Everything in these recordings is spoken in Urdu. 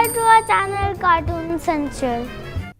Subscribe to our channel Cartoon Central.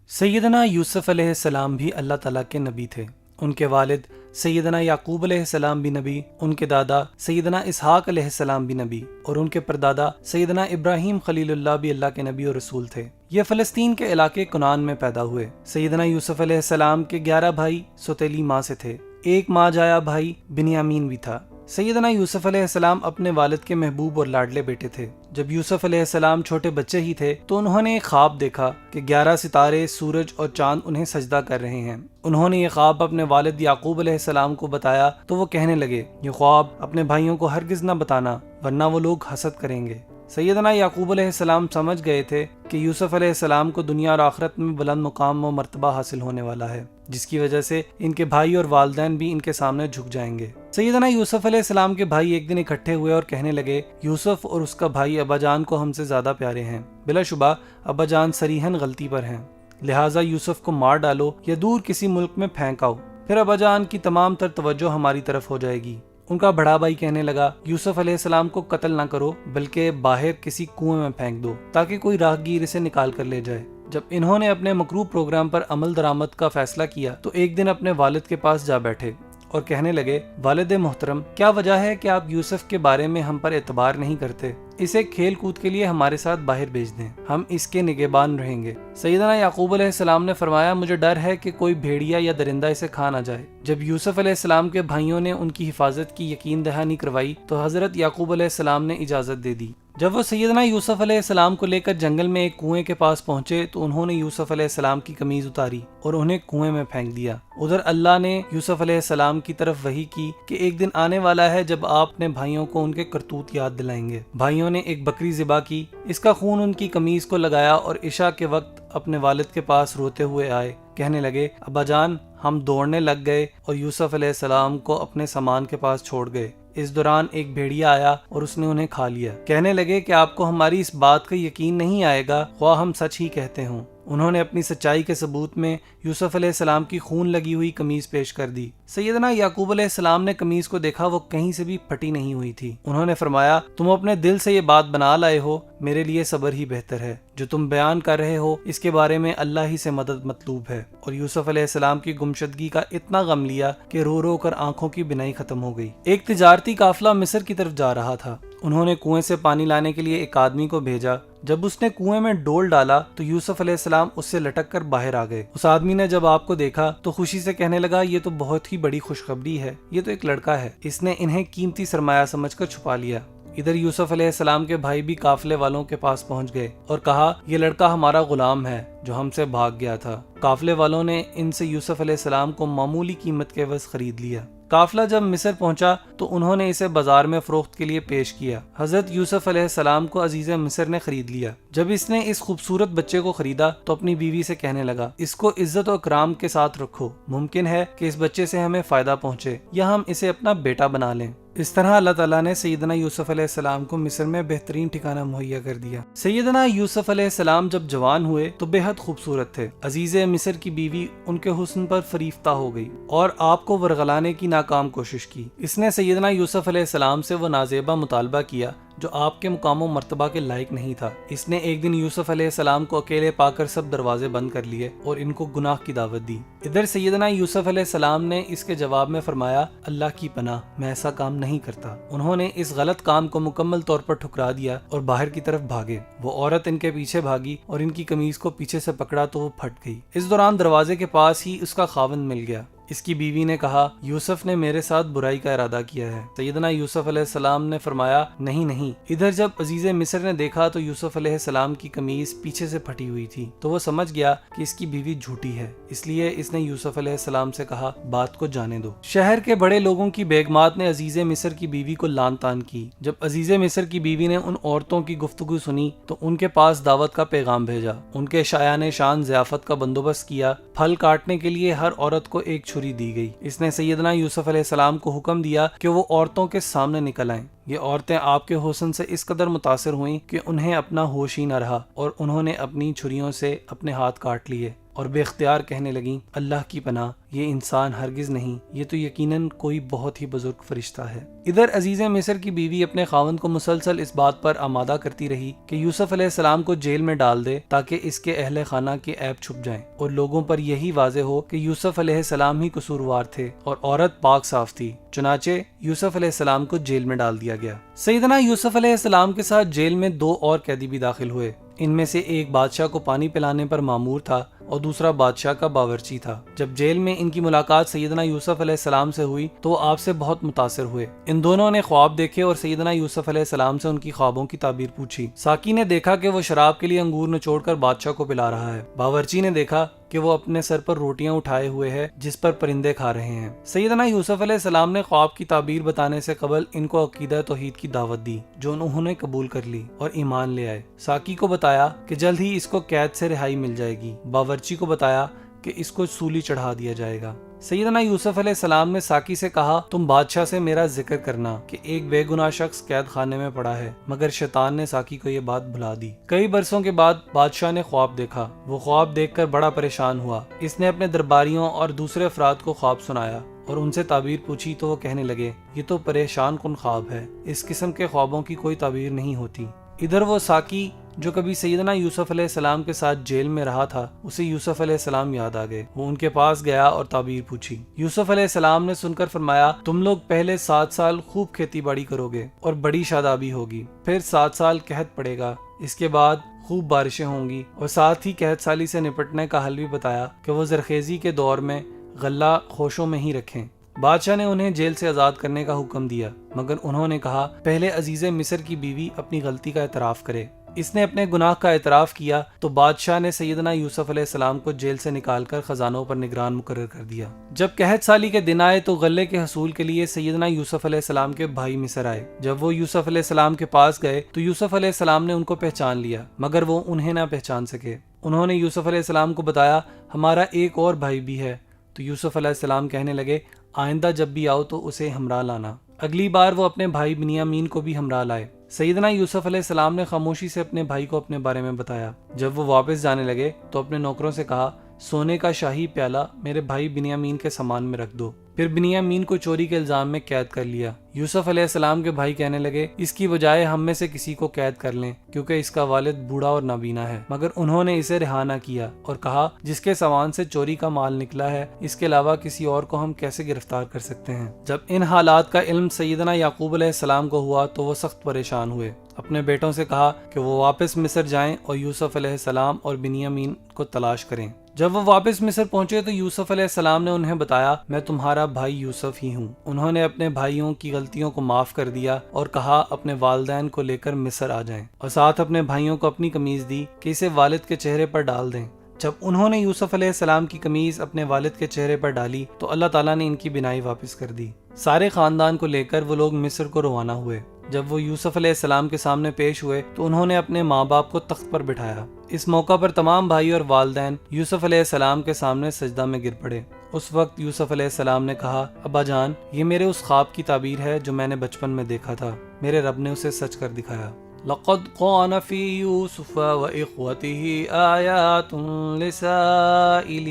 سیدنا یوسف علیہ السلام بھی اللہ تعالیٰ کے نبی تھے۔ ان کے والد سیدنا یعقوب علیہ السلام بھی نبی، ان کے دادا سیدنا اسحاق علیہ السلام بھی نبی، اور ان کے پردادا سیدنا ابراہیم خلیل اللہ بھی اللہ کے نبی اور رسول تھے۔ یہ فلسطین کے علاقے کنعان میں پیدا ہوئے۔ سیدنا یوسف علیہ السلام کے 11 بھائی سوتیلی ماں سے تھے، ایک ماں جایا بھائی بنیامین بھی تھا۔ سیدنا یوسف علیہ السلام اپنے والد کے محبوب اور لاڈلے بیٹے تھے۔ جب یوسف علیہ السلام چھوٹے بچے ہی تھے تو انہوں نے ایک خواب دیکھا کہ 11 ستارے، سورج اور چاند انہیں سجدہ کر رہے ہیں۔ انہوں نے یہ خواب اپنے والد یعقوب علیہ السلام کو بتایا تو وہ کہنے لگے، یہ خواب اپنے بھائیوں کو ہرگز نہ بتانا ورنہ وہ لوگ حسد کریں گے۔ سیدنا یعقوب علیہ السلام سمجھ گئے تھے کہ یوسف علیہ السلام کو دنیا اور آخرت میں بلند مقام و مرتبہ حاصل ہونے والا ہے، جس کی وجہ سے ان کے بھائی اور والدین بھی ان کے سامنے جھک جائیں گے۔ سیدنا یوسف علیہ السلام کے بھائی ایک دن اکٹھے ہوئے اور کہنے لگے، یوسف اور اس کا بھائی ابا جان کو ہم سے زیادہ پیارے ہیں، بلا شبہ ابا جان صریحاً غلطی پر ہیں، لہٰذا یوسف کو مار ڈالو یا دور کسی ملک میں پھینک آؤ، پھر ابا جان کی تمام تر توجہ ہماری طرف ہو جائے گی۔ ان کا بڑا بھائی کہنے لگا، یوسف علیہ السلام کو قتل نہ کرو بلکہ باہر کسی کنویں میں پھینک دو تاکہ کوئی راہگیر اسے نکال کر لے جائے۔ جب انہوں نے اپنے مکروہ پروگرام پر عمل درآمد کا فیصلہ کیا تو ایک دن اپنے والد کے پاس جا بیٹھے اور کہنے لگے، والد محترم، کیا وجہ ہے کہ آپ یوسف کے بارے میں ہم پر اعتبار نہیں کرتے؟ اسے کھیل کود کے لیے ہمارے ساتھ باہر بھیج دیں، ہم اس کے نگہبان رہیں گے۔ سیدنا یعقوب علیہ السلام نے فرمایا، مجھے ڈر ہے کہ کوئی بھیڑیا یا درندہ اسے کھا نہ جائے۔ جب یوسف علیہ السلام کے بھائیوں نے ان کی حفاظت کی یقین دہانی کروائی تو حضرت یعقوب علیہ السلام نے اجازت دے دی۔ جب وہ سیدنا یوسف علیہ السلام کو لے کر جنگل میں ایک کنویں کے پاس پہنچے تو انہوں نے یوسف علیہ السلام کی قمیض اتاری اور انہیں کنویں میں پھینک دیا۔ ادھر اللہ نے یوسف علیہ السلام کی طرف وحی کی کہ ایک دن آنے والا ہے جب آپ اپنے بھائیوں کو ان کے کرتوت یاد دلائیں گے۔ بھائیوں نے ایک بکری ذبح کی، اس کا خون ان کی قمیض کو لگایا اور عشاء کے وقت اپنے والد کے پاس روتے ہوئے آئے، کہنے لگے، ابا جان، ہم دوڑنے لگ گئے اور یوسف علیہ السلام کو اپنے سامان کے پاس چھوڑ گئے۔ اس دوران ایک بھیڑیا آیا اور اس نے انہیں کھا لیا۔ کہنے لگے کہ آپ کو ہماری اس بات کا یقین نہیں آئے گا خواہ ہم سچ ہی کہتے ہوں۔ انہوں نے اپنی سچائی کے ثبوت میں یوسف علیہ السلام کی خون لگی ہوئی قمیض پیش کر دی۔ سیدنا یعقوب علیہ السلام نے قمیض کو دیکھا، وہ کہیں سے بھی پھٹی نہیں ہوئی تھی۔ انہوں نے فرمایا، تم اپنے دل سے یہ بات بنا لائے ہو، میرے لیے صبر ہی بہتر ہے۔ جو تم بیان کر رہے ہو اس کے بارے میں اللہ ہی سے مدد مطلوب ہے۔ اور یوسف علیہ السلام کی گمشدگی کا اتنا غم لیا کہ رو رو کر آنکھوں کی بینائی ختم ہو گئی۔ ایک تجارتی قافلہ مصر کی طرف جا رہا تھا۔ انہوں نے کنویں سے پانی لانے کے لیے ایک آدمی کو بھیجا۔ جب اس نے کنویں میں ڈول ڈالا تو یوسف علیہ السلام اس سے لٹک کر باہر آ گئے۔ اس آدمی نے جب آپ کو دیکھا تو خوشی سے کہنے لگا، یہ تو بہت ہی بڑی خوشخبری ہے، یہ تو ایک لڑکا ہے۔ اس نے انہیں قیمتی سرمایہ سمجھ کر چھپا لیا۔ ادھر یوسف علیہ السلام کے بھائی بھی قافلے والوں کے پاس پہنچ گئے اور کہا، یہ لڑکا ہمارا غلام ہے جو ہم سے بھاگ گیا تھا۔ قافلے والوں نے ان سے یوسف علیہ السلام کو معمولی قیمت کے عوض خرید لیا۔ قافلہ جب مصر پہنچا تو انہوں نے اسے بازار میں فروخت کے لیے پیش کیا۔ حضرت یوسف علیہ السلام کو عزیز مصر نے خرید لیا۔ جب اس نے اس خوبصورت بچے کو خریدا تو اپنی بیوی سے کہنے لگا، اس کو عزت و اکرام کے ساتھ رکھو، ممکن ہے کہ اس بچے سے ہمیں فائدہ پہنچے یا ہم اسے اپنا بیٹا بنا لیں۔ اس طرح اللہ تعالیٰ نے سیدنا یوسف علیہ السلام کو مصر میں بہترین ٹھکانہ مہیا کر دیا۔ سیدنا یوسف علیہ السلام جب جوان ہوئے تو بے حد خوبصورت تھے۔ عزیز مصر کی بیوی ان کے حسن پر فریفتہ ہو گئی اور آپ کو ورغلانے کی ناکام کوشش کی۔ اس نے سیدنا یوسف علیہ السلام سے وہ نازیبہ مطالبہ کیا جو آپ کے مقام و مرتبہ کے لائق نہیں تھا۔ اس نے ایک دن یوسف علیہ السلام کو اکیلے پا کر سب دروازے بند کر لیے اور ان کو گناہ کی دعوت دی۔ ادھر سیدنا یوسف علیہ السلام نے اس کے جواب میں فرمایا، اللہ کی پناہ، میں ایسا کام نہیں کرتا۔ انہوں نے اس غلط کام کو مکمل طور پر ٹھکرا دیا اور باہر کی طرف بھاگے۔ وہ عورت ان کے پیچھے بھاگی اور ان کی قمیض کو پیچھے سے پکڑا تو وہ پھٹ گئی۔ اس دوران دروازے کے پاس ہی اس کا خاوند مل گیا۔ اس کی بیوی نے کہا، یوسف نے میرے ساتھ برائی کا ارادہ کیا ہے۔ سیدنا یوسف علیہ السلام نے فرمایا، نہیں نہیں۔ ادھر جب عزیز مصر نے دیکھا تو یوسف علیہ السلام کی قمیض پیچھے سے پھٹی ہوئی تھی تو وہ سمجھ گیا کہ اس کی بیوی جھوٹی ہے، اس لیے اس نے یوسف علیہ السلام سے کہا، بات کو جانے دو۔ شہر کے بڑے لوگوں کی بیگمات نے عزیز مصر کی بیوی کو لان تان کی۔ جب عزیز مصر کی بیوی نے ان عورتوں کی گفتگو سنی تو ان کے پاس دعوت کا پیغام بھیجا، ان کے شایان شان ضیافت کا بندوبست کیا۔ پھل کاٹنے کے لیے ہر عورت کو ایک چھری دی گئی۔ اس نے سیدنا یوسف علیہ السلام کو حکم دیا کہ وہ عورتوں کے سامنے نکل آئیں۔ یہ عورتیں آپ کے حسن سے اس قدر متاثر ہوئیں کہ انہیں اپنا ہوش ہی نہ رہا اور انہوں نے اپنی چھریوں سے اپنے ہاتھ کاٹ لیے۔ اور بے اختیار کہنے لگیں اللہ کی پناہ، یہ انسان ہرگز نہیں، یہ تو یقیناً کوئی بہت ہی بزرگ فرشتہ ہے۔ ادھر عزیز مصر کی بیوی اپنے خاوند کو مسلسل اس بات پر آمادہ کرتی رہی کہ یوسف علیہ السلام کو جیل میں ڈال دے تاکہ اس کے اہل خانہ کے عیب چھپ جائیں اور لوگوں پر یہی واضح ہو کہ یوسف علیہ السلام ہی قصوروار تھے اور عورت پاک صاف تھی۔ چنانچہ یوسف علیہ السلام کو جیل میں ڈال دیا گیا۔ سیدنا یوسف علیہ السلام کے ساتھ جیل میں 2 اور قیدی بھی داخل ہوئے۔ ان میں سے ایک بادشاہ کو پانی پلانے پر مامور تھا اور دوسرا بادشاہ کا باورچی تھا۔ جب جیل میں ان کی ملاقات سیدنا یوسف علیہ السلام سے ہوئی تو وہ آپ سے بہت متاثر ہوئے۔ ان دونوں نے خواب دیکھے اور سیدنا یوسف علیہ السلام سے ان کی خوابوں کی تعبیر پوچھی۔ ساقی نے دیکھا کہ وہ شراب کے لیے انگور نچوڑ کر بادشاہ کو پلا رہا ہے۔ باورچی نے دیکھا کہ وہ اپنے سر پر روٹیاں اٹھائے ہوئے ہے جس پر پرندے کھا رہے ہیں۔ سیدنا یوسف علیہ السلام نے خواب کی تعبیر بتانے سے قبل ان کو عقیدہ توحید کی دعوت دی جو انہوں نے قبول کر لی اور ایمان لے آئے۔ ساقی کو بتایا کہ جلد ہی اس کو قید سے رہائی مل جائے گی۔ باورچی کو بتایا کہ اس کو سولی چڑھا دیا جائے گا۔ سیدنا یوسف علیہ السلام نے ساقی سے کہا تم بادشاہ سے میرا ذکر کرنا کہ ایک بے گناہ شخص قید خانے میں پڑا ہے، مگر شیطان نے ساقی کو یہ بات بھلا دی۔ کئی برسوں کے بعد بادشاہ نے خواب دیکھا۔ وہ خواب دیکھ کر بڑا پریشان ہوا۔ اس نے اپنے درباریوں اور دوسرے افراد کو خواب سنایا اور ان سے تعبیر پوچھی تو وہ کہنے لگے یہ تو پریشان کن خواب ہے، اس قسم کے خوابوں کی کوئی تعبیر نہیں ہوتی۔ ادھر وہ ساقی جو کبھی سیدنا یوسف علیہ السلام کے ساتھ جیل میں رہا تھا، اسے یوسف علیہ السلام یاد آ گئے۔ وہ ان کے پاس گیا اور تعبیر پوچھی۔ یوسف علیہ السلام نے سن کر فرمایا تم لوگ پہلے 7 سال خوب کھیتی باڑی کرو گے اور بڑی شادابی ہوگی، پھر 7 سال قحط پڑے گا، اس کے بعد خوب بارشیں ہوں گی، اور ساتھ ہی قحط سالی سے نپٹنے کا حل بھی بتایا کہ وہ زرخیزی کے دور میں غلہ خوشوں میں ہی رکھیں۔ بادشاہ نے انہیں جیل سے آزاد کرنے کا حکم دیا، مگر انہوں نے کہا پہلے عزیز مصر کی بیوی اپنی غلطی کا اعتراف کرے۔ اس نے اپنے گناہ کا اعتراف کیا تو بادشاہ نے سیدنا یوسف علیہ السلام کو جیل سے نکال کر خزانوں پر نگران مقرر کر دیا۔ جب قحط سالی کے دن آئے تو غلے کے حصول کے لیے سیدنا یوسف علیہ السلام کے بھائی مصر آئے۔ جب وہ یوسف علیہ السلام کے پاس گئے تو یوسف علیہ السلام نے ان کو پہچان لیا، مگر وہ انہیں نہ پہچان سکے۔ انہوں نے یوسف علیہ السلام کو بتایا ہمارا ایک اور بھائی بھی ہے، تو یوسف علیہ السلام کہنے لگے آئندہ جب بھی آؤ تو اسے ہمراہ لانا۔ اگلی بار وہ اپنے بھائی بنیامین کو بھی ہمراہ لائے۔ سیدنا یوسف علیہ السلام نے خاموشی سے اپنے بھائی کو اپنے بارے میں بتایا۔ جب وہ واپس جانے لگے تو اپنے نوکروں سے کہا سونے کا شاہی پیالہ میرے بھائی بنیامین کے سامان میں رکھ دو۔ پھر بنیامین کو چوری کے الزام میں قید کر لیا۔ یوسف علیہ السلام کے بھائی کہنے لگے اس کی بجائے ہم میں سے کسی کو قید کر لیں کیونکہ اس کا والد بوڑھا اور نابینا ہے، مگر انہوں نے اسے رہا نہ کیا اور کہا جس کے سامان سے چوری کا مال نکلا ہے اس کے علاوہ کسی اور کو ہم کیسے گرفتار کر سکتے ہیں۔ جب ان حالات کا علم سیدنا یعقوب علیہ السلام کو ہوا تو وہ سخت پریشان ہوئے۔ اپنے بیٹوں سے کہا کہ وہ واپس مصر جائیں اور یوسف علیہ السلام اور بنیامین کو تلاش کریں۔ جب وہ واپس مصر پہنچے تو یوسف علیہ السلام نے انہیں بتایا میں تمہارا بھائی یوسف ہی ہوں۔ انہوں نے اپنے بھائیوں کی غلطیوں کو معاف کر دیا اور کہا اپنے والدین کو لے کر مصر آ جائیں، اور ساتھ اپنے بھائیوں کو اپنی قمیض دی کہ اسے والد کے چہرے پر ڈال دیں۔ جب انہوں نے یوسف علیہ السلام کی قمیض اپنے والد کے چہرے پر ڈالی تو اللہ تعالیٰ نے ان کی بینائی واپس کر دی۔ سارے خاندان کو لے کر وہ لوگ مصر کو روانہ ہوئے۔ جب وہ یوسف علیہ السلام کے سامنے پیش ہوئے تو انہوں نے اپنے ماں باپ کو تخت پر بٹھایا۔ اس موقع پر تمام بھائی اور والدین یوسف علیہ السلام کے سامنے سجدہ میں گر پڑے۔ اس وقت یوسف علیہ السلام نے کہا ابا جان یہ میرے اس خواب کی تعبیر ہے جو میں نے بچپن میں دیکھا تھا، میرے رب نے اسے سچ کر دکھایا۔ لقد كان في يوسف وإخوته آيات للسائلين،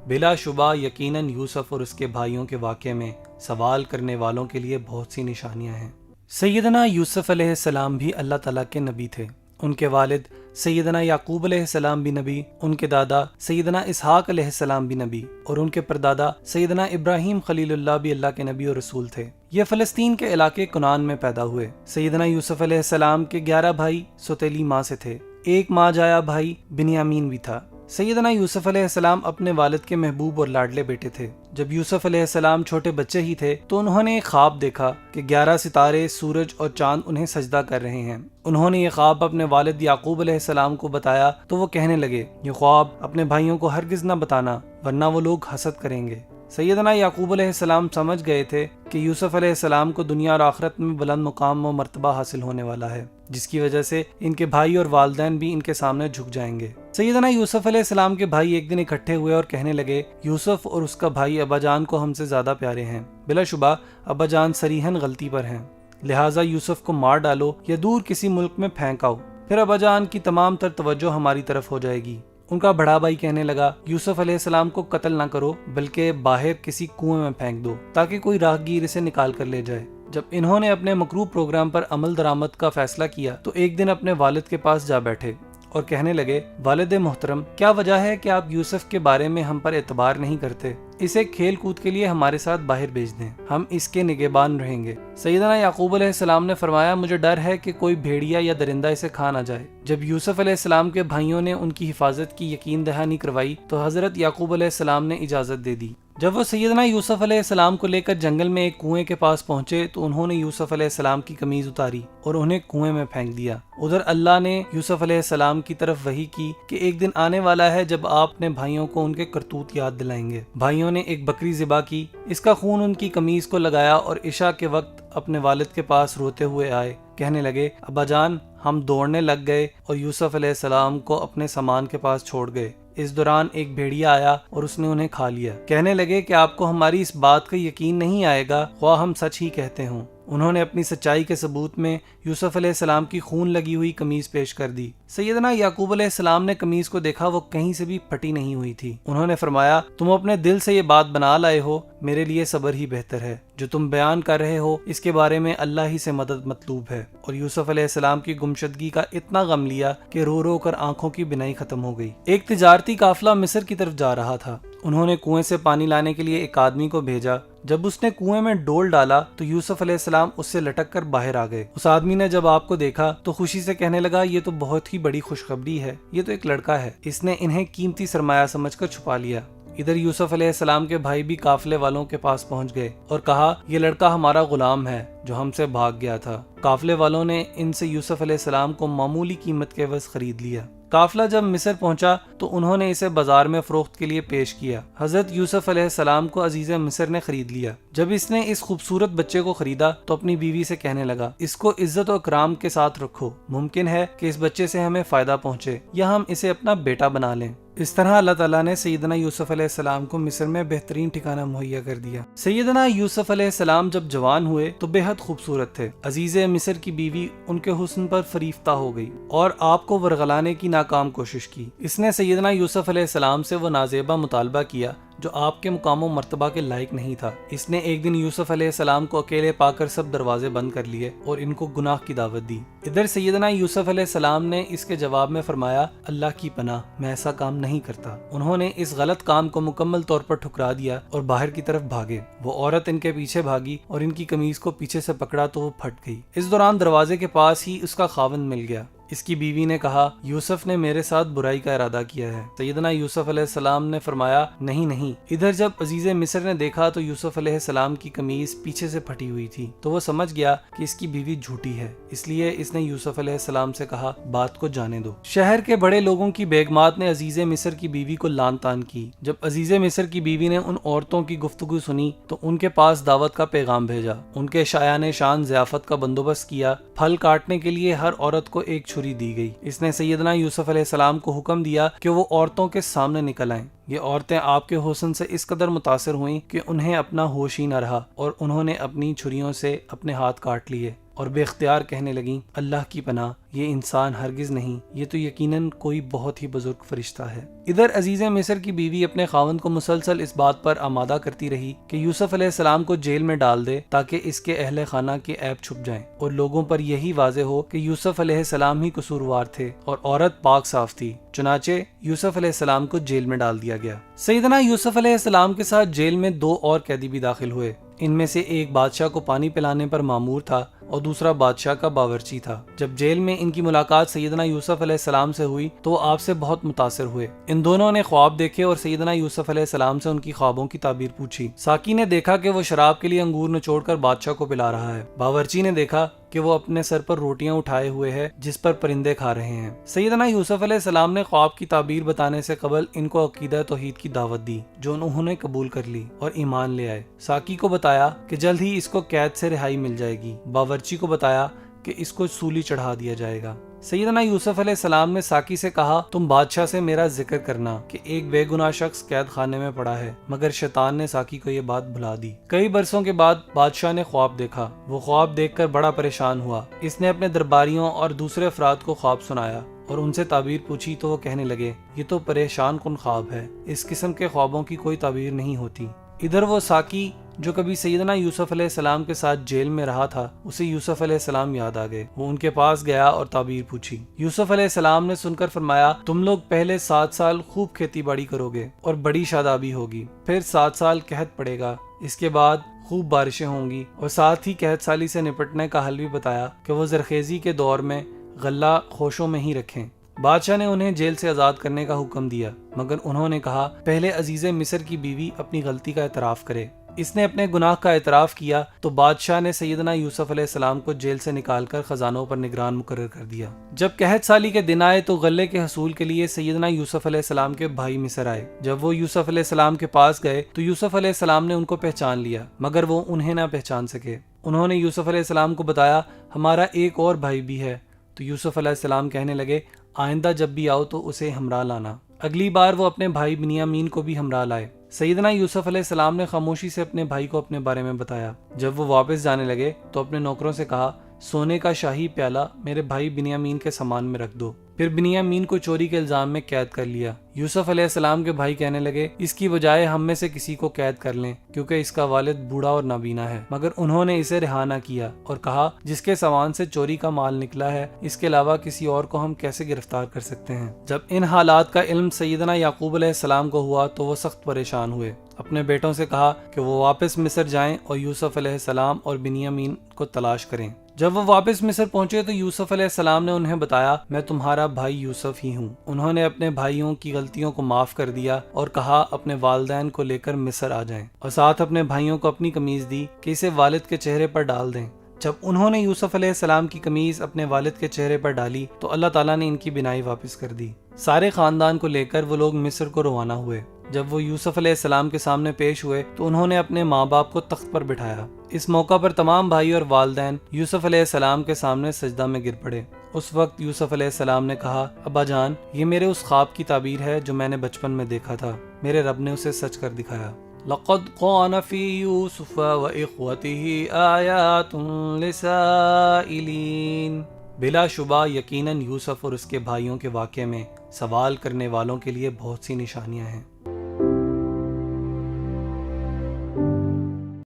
بلا شبہ یقیناً یوسف اور اس کے بھائیوں کے واقعے میں سوال کرنے والوں کے لیے بہت سی نشانیاں ہیں۔ سیدنا یوسف علیہ السلام بھی اللہ تعالیٰ کے نبی تھے۔ ان کے والد سیدنا یعقوب علیہ السلام بھی نبی، ان کے دادا سیدنا اسحاق علیہ السلام بھی نبی، اور ان کے پردادا سیدنا ابراہیم خلیل اللہ بھی اللہ کے نبی اور رسول تھے۔ یہ فلسطین کے علاقے کنان میں پیدا ہوئے۔ سیدنا یوسف علیہ السلام کے 11 بھائی سوتیلی ماں سے تھے، ایک ماں جایا بھائی بنیامین بھی تھا۔ سیدنا یوسف علیہ السلام اپنے والد کے محبوب اور لاڈلے بیٹے تھے۔ جب یوسف علیہ السلام چھوٹے بچے ہی تھے تو انہوں نے ایک خواب دیکھا کہ 11 ستارے، سورج اور چاند انہیں سجدہ کر رہے ہیں۔ انہوں نے یہ خواب اپنے والد یعقوب علیہ السلام کو بتایا تو وہ کہنے لگے یہ خواب اپنے بھائیوں کو ہرگز نہ بتانا ورنہ وہ لوگ حسد کریں گے۔ سیدنا یعقوب علیہ السلام سمجھ گئے تھے کہ یوسف علیہ السلام کو دنیا اور آخرت میں بلند مقام و مرتبہ حاصل ہونے والا ہے، جس کی وجہ سے ان کے بھائی اور والدین بھی ان کے سامنے جھک جائیں گے۔ سیدنا یوسف علیہ السلام کے بھائی ایک دن اکٹھے ہوئے اور کہنے لگے یوسف اور اس کا بھائی ابا جان کو ہم سے زیادہ پیارے ہیں، بلا شبہ ابا جان صریحاً غلطی پر ہیں، لہٰذا یوسف کو مار ڈالو یا دور کسی ملک میں پھینک آؤ، پھر ابا جان کی تمام تر توجہ ہماری طرف ہو جائے گی۔ ان کا بڑا بھائی کہنے لگا یوسف علیہ السلام کو قتل نہ کرو بلکہ باہر کسی کنویں میں پھینک دو تاکہ کوئی راہگیر اسے نکال کر لے جائے۔ جب انہوں نے اپنے مکروہ پروگرام پر عمل درآمد کا فیصلہ کیا تو ایک دن اپنے والد کے پاس جا بیٹھے اور کہنے لگے والد محترم، کیا وجہ ہے کہ آپ یوسف کے بارے میں ہم پر اعتبار نہیں کرتے؟ اسے کھیل کود کے لیے ہمارے ساتھ باہر بھیج دیں، ہم اس کے نگہبان رہیں گے۔ سیدنا یعقوب علیہ السلام نے فرمایا مجھے ڈر ہے کہ کوئی بھیڑیا یا درندہ اسے کھا نہ جائے۔ جب یوسف علیہ السلام کے بھائیوں نے ان کی حفاظت کی یقین دہانی کروائی تو حضرت یعقوب علیہ السلام نے اجازت دے دی۔ جب وہ سیدنا یوسف علیہ السلام کو لے کر جنگل میں ایک کنویں کے پاس پہنچے تو انہوں نے یوسف علیہ السلام کی قمیض اتاری اور انہیں کنویں میں پھینک دیا۔ ادھر اللہ نے یوسف علیہ السلام کی طرف وحی کی کہ ایک دن آنے والا ہے جب آپ اپنے بھائیوں کو ان کے کرتوت یاد دلائیں گے۔ بھائیوں نے ایک بکری ذبح کی، اس کا خون ان کی قمیض کو لگایا اور عشاء کے وقت اپنے والد کے پاس روتے ہوئے آئے، کہنے لگے ابا جان ہم دوڑنے لگ گئے اور یوسف علیہ السلام کو اپنے سامان کے پاس چھوڑ گئے۔ اس دوران ایک بھیڑیا آیا اور اس نے انہیں کھا لیا۔ کہنے لگے کہ آپ کو ہماری اس بات کا یقین نہیں آئے گا خواہ ہم سچ ہی کہتے ہوں۔ انہوں نے اپنی سچائی کے ثبوت میں یوسف علیہ السلام کی خون لگی ہوئی قمیض پیش کر دی۔ سیدنا یعقوب علیہ السلام نے قمیض کو دیکھا، وہ کہیں سے بھی پھٹی نہیں ہوئی تھی۔ انہوں نے فرمایا تم اپنے دل سے یہ بات بنا لائے ہو، میرے لیے صبر ہی بہتر ہے۔ جو تم بیان کر رہے ہو اس کے بارے میں اللہ ہی سے مدد مطلوب ہے۔ اور یوسف علیہ السلام کی گمشدگی کا اتنا غم لیا کہ رو رو کر آنکھوں کی بینائی ختم ہو گئی۔ ایک تجارتی قافلہ مصر کی طرف جا رہا تھا۔ انہوں نے کنویں سے پانی لانے کے لیے ایک آدمی کو بھیجا۔ جب اس نے کنویں میں ڈول ڈالا تو یوسف علیہ السلام اس سے لٹک کر باہر آ گئے۔ اس آدمی نے جب آپ کو دیکھا تو خوشی سے کہنے لگا یہ تو بہت ہی بڑی خوشخبری ہے، یہ تو ایک لڑکا ہے۔ اس نے انہیں قیمتی سرمایہ سمجھ کر چھپا لیا۔ ادھر یوسف علیہ السلام کے بھائی بھی قافلے والوں کے پاس پہنچ گئے اور کہا یہ لڑکا ہمارا غلام ہے جو ہم سے بھاگ گیا تھا۔ قافلے والوں نے ان سے یوسف علیہ السلام کو معمولی قیمت کے عوض خرید لیا۔ قافلہ جب مصر پہنچا تو انہوں نے اسے بازار میں فروخت کے لیے پیش کیا۔ حضرت یوسف علیہ السلام کو عزیز مصر نے خرید لیا۔ جب اس نے اس خوبصورت بچے کو خریدا تو اپنی بیوی سے کہنے لگا اس کو عزت و اکرام کے ساتھ رکھو، ممکن ہے کہ اس بچے سے ہمیں فائدہ پہنچے یا ہم اسے اپنا بیٹا بنا لیں۔ اس طرح اللہ تعالیٰ نے سیدنا یوسف علیہ السلام کو مصر میں بہترین ٹھکانہ مہیا کر دیا۔ سیدنا یوسف علیہ السلام جب جوان ہوئے تو بے حد خوبصورت تھے۔ عزیز مصر کی بیوی ان کے حسن پر فریفتہ ہو گئی اور آپ کو ورغلانے کی ناکام کوشش کی۔ اس نے سیدنا یوسف علیہ السلام سے وہ نازیبہ مطالبہ کیا جو آپ کے مقام و مرتبہ کے لائق نہیں تھا۔ اس نے ایک دن یوسف علیہ السلام کو اکیلے پا کر سب دروازے بند کر لیے اور ان کو گناہ کی دعوت دی۔ ادھر سیدنا یوسف علیہ السلام نے اس کے جواب میں فرمایا اللہ کی پناہ، میں ایسا کام نہیں کرتا۔ انہوں نے اس غلط کام کو مکمل طور پر ٹھکرا دیا اور باہر کی طرف بھاگے۔ وہ عورت ان کے پیچھے بھاگی اور ان کی قمیض کو پیچھے سے پکڑا تو وہ پھٹ گئی۔ اس دوران دروازے کے پاس ہی اس کا خاوند مل گیا۔ اس کی بیوی نے کہا یوسف نے میرے ساتھ برائی کا ارادہ کیا ہے۔ سیدنا یوسف علیہ السلام نے فرمایا نہیں نہیں۔ ادھر جب عزیز مصر نے دیکھا تو یوسف علیہ السلام کی قمیض پیچھے سے پھٹی ہوئی تھی تو وہ سمجھ گیا کہ اس کی بیوی جھوٹی ہے، اس لیے اس نے یوسف علیہ السلام سے کہا بات کو جانے دو۔ شہر کے بڑے لوگوں کی بیگمات نے عزیز مصر کی بیوی کو لان تان کی۔ جب عزیز مصر کی بیوی نے ان عورتوں کی گفتگو سنی تو ان کے پاس دعوت کا پیغام بھیجا، ان کے شایان شان ضیافت کا بندوبست کیا۔ پھل کاٹنے کے لیے ہر عورت کو ایک چھری دی گئی۔ اس نے سیدنا یوسف علیہ السلام کو حکم دیا کہ وہ عورتوں کے سامنے نکل آئیں۔ یہ عورتیں آپ کے حسن سے اس قدر متاثر ہوئیں کہ انہیں اپنا ہوش ہی نہ رہا اور انہوں نے اپنی چھریوں سے اپنے ہاتھ کاٹ لیے اور بے اختیار کہنے لگیں اللہ کی پناہ، یہ انسان ہرگز نہیں، یہ تو یقیناً کوئی بہت ہی بزرگ فرشتہ ہے۔ ادھر عزیز مصر کی بیوی اپنے خاوند کو مسلسل اس بات پر آمادہ کرتی رہی کہ یوسف علیہ السلام کو جیل میں ڈال دے تاکہ اس کے اہل خانہ کے عیب چھپ جائیں اور لوگوں پر یہی واضح ہو کہ یوسف علیہ السلام ہی قصوروار تھے اور عورت پاک صاف تھی۔ چنانچہ یوسف علیہ السلام کو جیل میں ڈال دیا گیا۔ سیدنا یوسف علیہ السلام کے ساتھ جیل میں 2 اور قیدی بھی داخل ہوئے۔ ان میں سے ایک بادشاہ کو پانی پلانے پر مامور تھا اور دوسرا بادشاہ کا باورچی تھا۔ جب جیل میں ان کی ملاقات سیدنا یوسف علیہ السلام سے ہوئی تو وہ آپ سے بہت متاثر ہوئے۔ ان دونوں نے خواب دیکھے اور سیدنا یوسف علیہ السلام سے ان کی خوابوں کی تعبیر پوچھی۔ ساقی نے دیکھا کہ وہ شراب کے لیے انگور نچوڑ کر بادشاہ کو پلا رہا ہے۔ باورچی نے دیکھا کہ وہ اپنے سر پر روٹیاں اٹھائے ہوئے ہے جس پر پرندے کھا رہے ہیں۔ سیدنا یوسف علیہ السلام نے خواب کی تعبیر بتانے سے قبل ان کو عقیدہ توحید کی دعوت دی جو انہوں نے قبول کر لی اور ایمان لے آئے۔ ساقی کو بتایا کہ جلد ہی اس کو قید سے رہائی مل جائے گی۔ باورچی کو بتایا کہ اس کو سولی چڑھا دیا جائے گا۔ سیدنا یوسف علیہ السلام نے ساقی سے کہا تم بادشاہ سے میرا ذکر کرنا کہ ایک بے گناہ شخص قید خانے میں پڑا ہے، مگر شیطان نے ساقی کو یہ بات بھلا دی۔ کئی برسوں کے بعد بادشاہ نے خواب دیکھا۔ وہ خواب دیکھ کر بڑا پریشان ہوا۔ اس نے اپنے درباریوں اور دوسرے افراد کو خواب سنایا اور ان سے تعبیر پوچھی تو وہ کہنے لگے یہ تو پریشان کن خواب ہے، اس قسم کے خوابوں کی کوئی تعبیر نہیں ہوتی۔ ادھر وہ ساقی جو کبھی سیدنا یوسف علیہ السلام کے ساتھ جیل میں رہا تھا، اسے یوسف علیہ السلام یاد آ گئے۔ وہ ان کے پاس گیا اور تعبیر پوچھی۔ یوسف علیہ السلام نے سن کر فرمایا تم لوگ پہلے 7 سال خوب کھیتی باڑی کرو گے اور بڑی شادابی ہوگی، پھر 7 سال قحط پڑے گا، اس کے بعد خوب بارشیں ہوں گی، اور ساتھ ہی قحط سالی سے نپٹنے کا حل بھی بتایا کہ وہ زرخیزی کے دور میں غلہ خوشوں میں ہی رکھیں۔ بادشاہ نے انہیں جیل سے آزاد کرنے کا حکم دیا، مگر انہوں نے کہا پہلے عزیز مصر کی بیوی اپنی غلطی کا اعتراف کرے۔ اس نے اپنے گناہ کا اعتراف کیا تو بادشاہ نے سیدنا یوسف علیہ السلام کو جیل سے نکال کر خزانوں پر نگران مقرر کر دیا۔ جب قحط سالی کے دن آئے تو غلے کے حصول کے لیے سیدنا یوسف علیہ السلام کے بھائی مصر آئے۔ جب وہ یوسف علیہ السلام کے پاس گئے تو یوسف علیہ السلام نے ان کو پہچان لیا، مگر وہ انہیں نہ پہچان سکے۔ انہوں نے یوسف علیہ السلام کو بتایا ہمارا ایک اور بھائی بھی ہے، تو یوسف علیہ السلام کہنے لگے آئندہ جب بھی آؤ تو اسے ہمراہ لانا۔ اگلی بار وہ اپنے بھائی بنیامین کو بھی ہمراہ لائے۔ سیدنا یوسف علیہ السلام نے خاموشی سے اپنے بھائی کو اپنے بارے میں بتایا۔ جب وہ واپس جانے لگے تو اپنے نوکروں سے کہا سونے کا شاہی پیالہ میرے بھائی بنیامین کے سامان میں رکھ دو۔ پھر بنیامین کو چوری کے الزام میں قید کر لیا۔ یوسف علیہ السلام کے بھائی کہنے لگے اس کی بجائے ہم میں سے کسی کو قید کر لیں، کیونکہ اس کا والد بوڑھا اور نابینا ہے، مگر انہوں نے اسے رہا نہ کیا اور کہا جس کے سامان سے چوری کا مال نکلا ہے اس کے علاوہ کسی اور کو ہم کیسے گرفتار کر سکتے ہیں۔ جب ان حالات کا علم سیدنا یعقوب علیہ السلام کو ہوا تو وہ سخت پریشان ہوئے۔ اپنے بیٹوں سے کہا کہ وہ واپس مصر جائیں اور یوسف علیہ السلام اور بنیامین کو تلاش کریں۔ جب وہ واپس مصر پہنچے تو یوسف علیہ السلام نے انہیں بتایا میں تمہارا بھائی یوسف ہی ہوں۔ انہوں نے اپنے بھائیوں کی غلطیوں کو معاف کر دیا اور کہا اپنے والدین کو لے کر مصر آ جائیں، اور ساتھ اپنے بھائیوں کو اپنی قمیض دی کہ اسے والد کے چہرے پر ڈال دیں۔ جب انہوں نے یوسف علیہ السلام کی قمیض اپنے والد کے چہرے پر ڈالی تو اللہ تعالیٰ نے ان کی بینائی واپس کر دی۔ سارے خاندان کو لے کر وہ لوگ مصر کو روانہ ہوئے۔ جب وہ یوسف علیہ السلام کے سامنے پیش ہوئے تو انہوں نے اپنے ماں باپ کو تخت پر بٹھایا۔ اس موقع پر تمام بھائی اور والدین یوسف علیہ السلام کے سامنے سجدہ میں گر پڑے۔ اس وقت یوسف علیہ السلام نے کہا ابا جان یہ میرے اس خواب کی تعبیر ہے جو میں نے بچپن میں دیکھا تھا، میرے رب نے اسے سچ کر دکھایا۔ لقد كان في يوسف وإخوته آيات للسائلين، بلا شبہ یقیناً یوسف اور اس کے بھائیوں کے واقعے میں سوال کرنے والوں کے لیے بہت سی نشانیاں ہیں۔